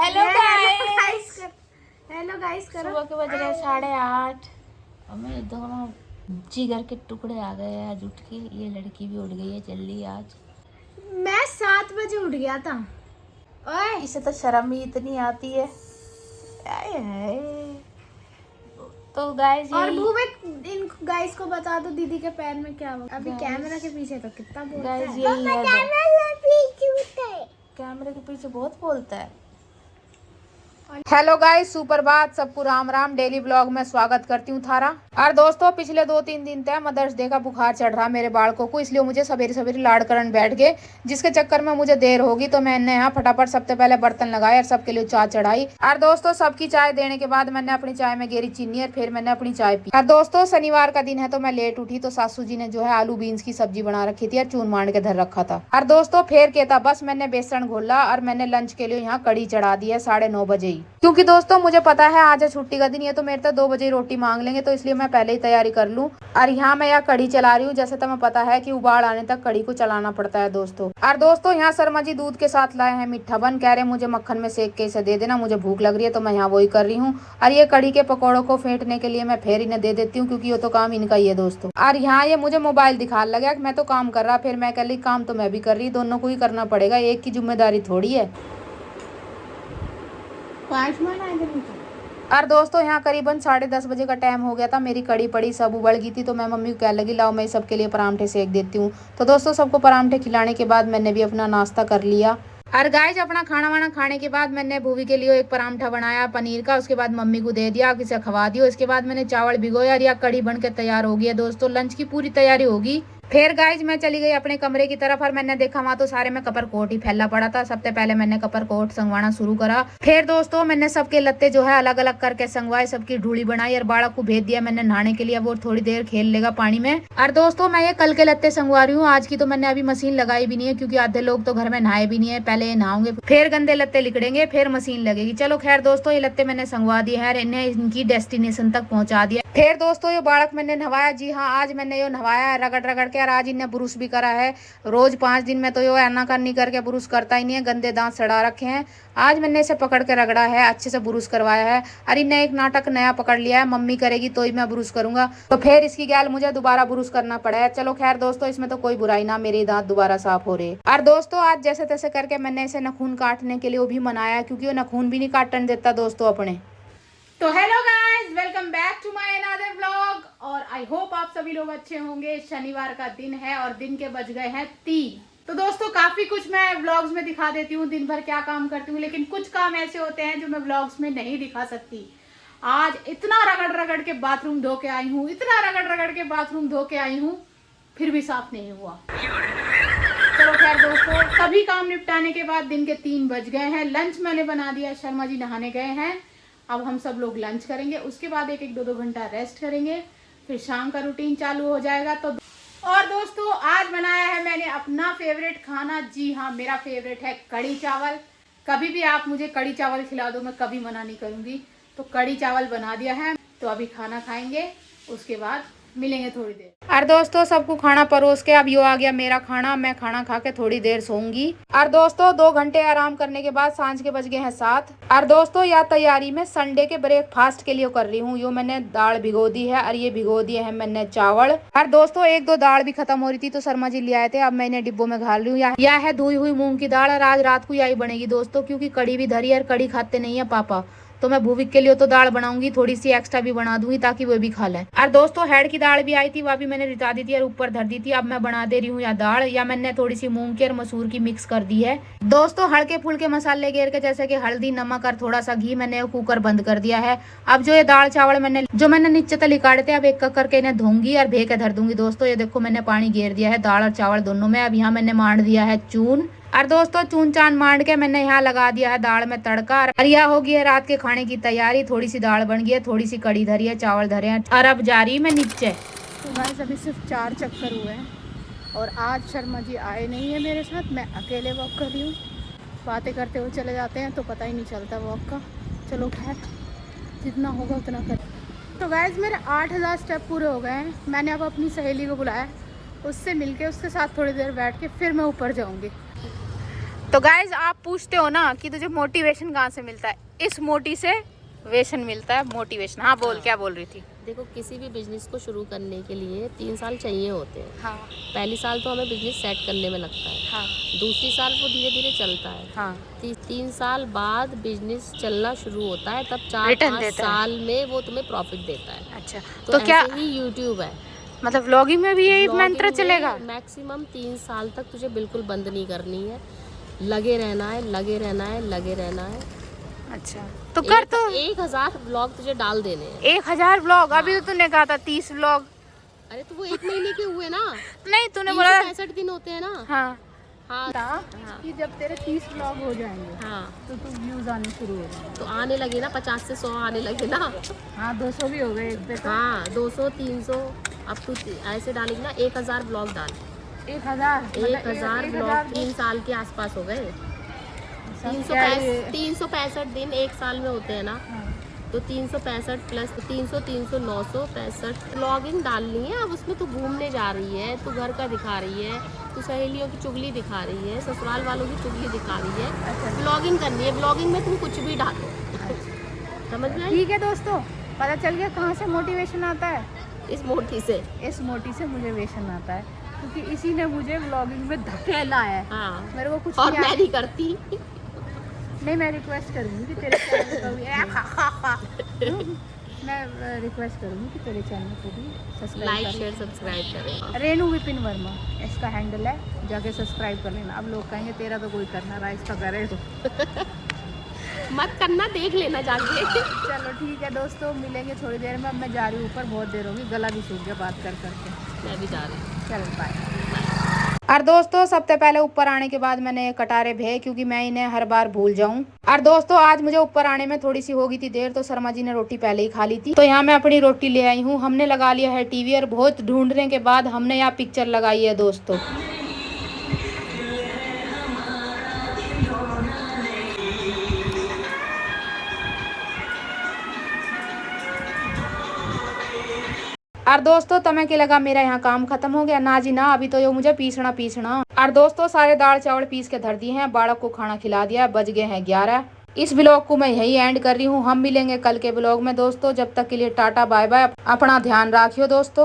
Hello guys. Hello guys करो। सुबह के बज रहे 8:30 और मेरे दोनों जिगर के टुकड़े आ गए हैं आज उठ के। ये लड़की भी उठ गई है जल्दी आज। मैं 7 बजे उठ गया था। ओए इसे तो शर्म ही इतनी आती है। आए हाय। तो गाइस और यही भूविक इन गाइस को बता दो दीदी के पैर में क्या हुआ। अभी कैमरा के पीछे तो कितना बोलता गाइस है। यही है। कैमरे के पीछे बहुत बोलता है। हेलो गाइस, सुप्रभात, सबको राम राम। डेली ब्लॉग में स्वागत करती हूँ थारा। और दोस्तों पिछले 2-3 दिन तक मदर्स डे का बुखार चढ़ रहा मेरे बालकों को, इसलिए मुझे सवेरे सवेरे लाड करन बैठ गए, जिसके चक्कर में मुझे देर होगी। तो मैंने यहाँ फटाफट सबसे पहले बर्तन लगाए और सबके लिए चाय चढ़ाई। और दोस्तों सबकी चाय देने के बाद मैंने अपनी चाय में गेरी चीनी और फिर मैंने अपनी चाय पी। और दोस्तों शनिवार का दिन है तो मैं लेट उठी, तो सासू जी ने जो है आलू बीन्स की सब्जी बना रखी थी और चून मांड के धर रखा था। और दोस्तों फिर क्या था, बस मैंने बेसन घोला और मैंने लंच के लिए यहाँ कड़ी चढ़ा दी है 9:30 बजे ही, क्योंकि दोस्तों मुझे पता है आज है छुट्टी का दिन, ये तो मेरे तो 2 बजे रोटी मांग लेंगे, तो इसलिए मैं पहले ही तैयारी कर लूं। और यहाँ मैं यहाँ कढ़ी चला रही हूँ। जैसे तुम्हें पता है कि उबाल आने तक कढ़ी को चलाना पड़ता है दोस्तों। और दोस्तों यहाँ शर्मा जी दूध के साथ लाए हैं मीठा बन, कह रहे मुझे मक्खन में सेक के इसे दे देना, मुझे भूख लग रही है, तो मैं यहाँ वही कर रही हूँ। और ये कढ़ी के पकौड़ों को फेंटने के लिए मैं फिर इन्हें दे देती हूँ, क्योंकि ये तो काम इनका ही है दोस्तों। और यहाँ ये मुझे मोबाइल दिखा लगा कि मैं तो काम कर रहा, फिर मैं कह ली काम तो मैं भी कर रही, दोनों को ही करना पड़ेगा, एक की जिम्मेदारी थोड़ी है। और दोस्तों यहाँ करीबन 10:30 बजे का टाइम हो गया था। मेरी कड़ी पड़ी सब उबल गई थी, तो मैं मम्मी को कह लगी लाओ मैं सबके लिए परांठे सेक देती हूँ। तो दोस्तों सबको परांठे खिलाने के बाद मैंने भी अपना नाश्ता कर लिया। और गाइस अपना खाना वाना खाने के बाद मैंने भूवी के लिए एक परांठा बनाया पनीर का, उसके बाद मम्मी को दे दिया, किसे खवा दिया। उसके बाद मैंने चावल भिगोया और यह कड़ी बन के तैयार हो गई दोस्तों। लंच की पूरी तैयारी होगी। फिर गाइज मैं चली गई अपने कमरे की तरफ और मैंने देखा वहाँ तो सारे में कपर कोट ही फैला पड़ा था। सबसे पहले मैंने कपर कोट संगवाना शुरू करा। फिर दोस्तों मैंने सबके लत्ते जो है अलग अलग करके संगवाए, सबकी ढूली बनाई और बालक को भेज दिया मैंने नहाने के लिए। वो थोड़ी देर खेल लेगा पानी में। और दोस्तों मैं ये कल के लत्ते संगवा रही हूँ, आज की तो मैंने अभी मशीन लगाई भी नहीं है, क्योंकि आधे लोग तो घर में नहाए भी नहीं है। पहले ये नहाओगे फिर गंदे लत्ते लिकड़ेंगे, फिर मशीन लगेगी। चलो खैर दोस्तों ये लत्ते मैंने संगवा दिए हैं, इन्हें इनकी डेस्टिनेशन तक पहुंचा दिया। फिर दोस्तों ये बालक मैंने नहवाया। जी हाँ आज मैंने ये नहवाया रगड़ रगड़ के, और आज इन्हें ब्रुश भी करा है। रोज 5 दिन में तो ये आना करनी करके ब्रुश करता ही नहीं है, गंदे दांत सड़ा रखे हैं। आज मैंने इसे पकड़ के रगड़ा है, अच्छे से ब्रुश करवाया है। और इन्हें एक नाटक नया पकड़ लिया है, मम्मी करेगी तो ही मैं ब्रुश करूंगा, तो फिर इसकी गैल मुझे दोबारा ब्रुश करना पड़ा है। चलो खैर दोस्तों इसमें तो कोई बुराई ना, मेरे दांत दोबारा साफ हो रहे। और दोस्तों आज जैसे तैसे करके मैंने इसे नखून काटने के लिए वो भी मनाया, क्योंकि वो नखून भी नहीं काटने देता दोस्तों अपने। तो hello guys, welcome back to my another vlog. और आई होप आप सभी लोग अच्छे होंगे। शनिवार का दिन है और दिन के बज गए हैं 3। तो दोस्तों काफी कुछ मैं व्लॉग्स में दिखा देती हूँ, दिन भर क्या काम करती हूँ, लेकिन कुछ काम ऐसे होते हैं जो मैं व्लॉग्स में नहीं दिखा सकती। आज इतना रगड़ रगड़ के बाथरूम धो के आई हूँ, इतना रगड़ रगड़ के बाथरूम धो के आई हूँ, फिर भी साफ नहीं हुआ। चलो खैर दोस्तों सभी काम निपटाने के बाद दिन के 3 बज गए हैं। लंच मैंने बना दिया, शर्मा जी नहाने गए हैं। अब हम सब लोग लंच करेंगे, उसके बाद 1-1, 2-2 घंटा रेस्ट करेंगे, फिर शाम का रूटीन चालू हो जाएगा। तो और दोस्तों आज बनाया है मैंने अपना फेवरेट खाना। जी हाँ मेरा फेवरेट है कड़ी चावल। कभी भी आप मुझे कड़ी चावल खिला दो मैं कभी मना नहीं करूँगी। तो कड़ी चावल बना दिया है, तो अभी खाना खाएंगे, उसके बाद मिलेंगे थोड़ी देर। और दोस्तों सबको खाना परोस के अब यो आ गया मेरा खाना। मैं खाना खा के थोड़ी देर सोऊंगी। और दोस्तों 2 घंटे आराम करने के बाद सांझ के बज गए हैं 7। और दोस्तों यह तैयारी मैं संडे के ब्रेकफास्ट के लिए कर रही हूँ। यो मैंने दाल भिगो दी है और ये भिगो दिए हैं मैंने चावल। और दोस्तों 1-2 दाल भी खत्म हो रही थी, तो शर्मा जी ले आए थे, अब मैं इन्हें डिब्बों में घाल रही हूँ। यह है धुई हुई मूंग की दाल और आज रात को यही बनेगी दोस्तों, क्योंकि कड़ी भी धरी है और कड़ी खाते नहीं है पापा, तो मैं भूविक के लिए तो दाल बनाऊंगी, थोड़ी सी एक्स्ट्रा भी बना दूंगी ताकि वो भी खा लें। और दोस्तों हेड की दाल भी आई थी, वह भी मैंने रिता दी थी और ऊपर धर दी थी। अब मैं बना दे रही हूँ या दाल, या मैंने थोड़ी सी मूंग की और मसूर की मिक्स कर दी है दोस्तों। हल्के फुल्के मसाले घेर के जैसे कि हल्दी नमक और थोड़ा सा घी, मैंने कुकर बंद कर दिया है। अब जो ये दाल चावल मैंने नीचे तली काटे थे, अब एक करके इन्हें धोंगी और भे के धर दूंगी दोस्तों। ये देखो मैंने पानी घेर दिया है दाल और चावल दोनों में। अब यहाँ मैंने मांड दिया है चून, और दोस्तों चून चान मांड के मैंने यहाँ लगा दिया है दाल में तड़का। और यह हो गई है रात के खाने की तैयारी। थोड़ी सी दाल बन गई है, थोड़ी सी कड़ी धरी है, चावल धरे हैं, और अब जा रही मैं नीचे। तो गाइस अभी सिर्फ 4 चक्कर हुए हैं और आज शर्मा जी आए नहीं है मेरे साथ, मैं अकेले वॉक कर रही हूँ। बातें करते हुए चले जाते हैं तो पता ही नहीं चलता वॉक का। चलो खैर जितना होगा उतना कर। तो गाइस मेरे 8000 स्टेप पूरे हो गए हैं। मैंने अब अपनी सहेली को बुलाया, उससे मिलके उसके साथ थोड़ी देर बैठ के फिर मैं ऊपर जाऊँगी। तो गाइज आप पूछते हो ना कि तुझे मोटिवेशन कहाँ से मिलता है, इस मोटी से वेशन मिलता है, मोटिवेशन। हाँ बोल, क्या बोल रही थी? देखो, किसी भी बिजनेस को शुरू करने के लिए 3 साल चाहिए होते हैं। हाँ पहली साल तो हमें बिजनेस सेट करने में लगता है। हाँ दूसरी साल वो धीरे धीरे चलता है। हाँ 3 साल बाद बिजनेस चलना शुरू होता है, तब 4-5 देता है। साल में वो तुम्हें प्रॉफिट देता है। अच्छा, तो तो क्या ऐसे ही यूट्यूब है। मतलब व्लॉगिंग में भी यही मंत्र चलेगा? मैक्सिमम 3 साल तक तुझे बिल्कुल बंद नहीं करनी है, लगे रहना है, लगे रहना है, लगे रहना है। अच्छा, तो कर तो 1000 ब्लॉग तुझे डाल देने हैं। 1000 व्लॉग? अभी तो तूने कहा था 30 व्लॉग। अरे तो वो 1 महीने के हुए ना। नहीं, तूने बोला 365 दिन होते हैं ना। हाँ हाँ कि जब तेरे 30 व्लॉग हो जाएंगे हाँ, तो तू व्यूज आने शुरू हो जाएंगे। तो आने लगे ना, 50 से 100 आने लगे ना। हाँ 200 भी हो गए एक पे तो। हाँ 200 300, अब तू ऐसे डालेगी ना, 1000 ब्लॉग डाल। 1000 ब्लॉग 3 साल के आसपास हो गए। 365 दिन 1 साल में होते हैं ना, तो 365 प्लस 300 965 ब्लॉगिंग डालनी है। अब उसमें तू घूमने जा रही है, तू घर का दिखा रही है, तू सहेलियों की चुगली दिखा रही है, ससुराल वालों की चुगली दिखा रही है। ब्लॉगिंग करनी है, ब्लॉगिंग में तुम कुछ भी डालो। समझ में आई? ठीक है दोस्तों, पता चल गया कहाँ से मोटिवेशन आता है। इस मोटी से। इस मोटी से मुझे वेशन आता है, क्योंकि इसी ने मुझे व्लॉगिंग में धकेला है। हाँ, मेरे को कुछ और नहीं मैं आता। नहीं करती। नहीं, मैं रिक्वेस्ट करूंगी कि तेरे चैनल को भी मैं रिक्वेस्ट करूंगी कि तेरे चैनल को भी सब्सक्राइब लाइक करें। शेयर सब्सक्राइब करें। रेनू विपिन वर्मा इसका हैंडल है, जाके सब्सक्राइब कर लेना। अब लोग कहेंगे तेरा तो कोई करना रहा, इसका करे तो। मत करना, देख लेना जाके। चलो ठीक है दोस्तों, मिलेंगे थोड़ी देर में। अब मैं जा रही हूँ ऊपर, बहुत देर होगी, गला भी सूख गया बात कर करके। मैं भी जा रही हूँ। चलो बाय। और दोस्तों सबसे पहले ऊपर आने के बाद मैंने ये कटारे भे, क्योंकि मैं इन्हें हर बार भूल जाऊं। और दोस्तों आज मुझे ऊपर आने में थोड़ी सी हो गई थी देर, तो शर्मा जी ने रोटी पहले ही खा ली थी, तो यहाँ मैं अपनी रोटी ले आई हूँ। हमने लगा लिया है टीवी, और बहुत ढूंढने के बाद हमने यहाँ पिक्चर लगाई है दोस्तों। और दोस्तों तमें के लगा मेरा यहाँ काम खत्म हो गया ना जी ना, अभी तो ये मुझे पीसना। और दोस्तों सारे दाल चावल पीस के धर दिए हैं, बालक को खाना खिला दिया, बज गए हैं 11। इस ब्लॉग को मैं यही एंड कर रही हूँ। हम मिलेंगे कल के ब्लॉग में दोस्तों, जब तक के लिए टाटा बाय बाय, अपना ध्यान रखियो दोस्तों।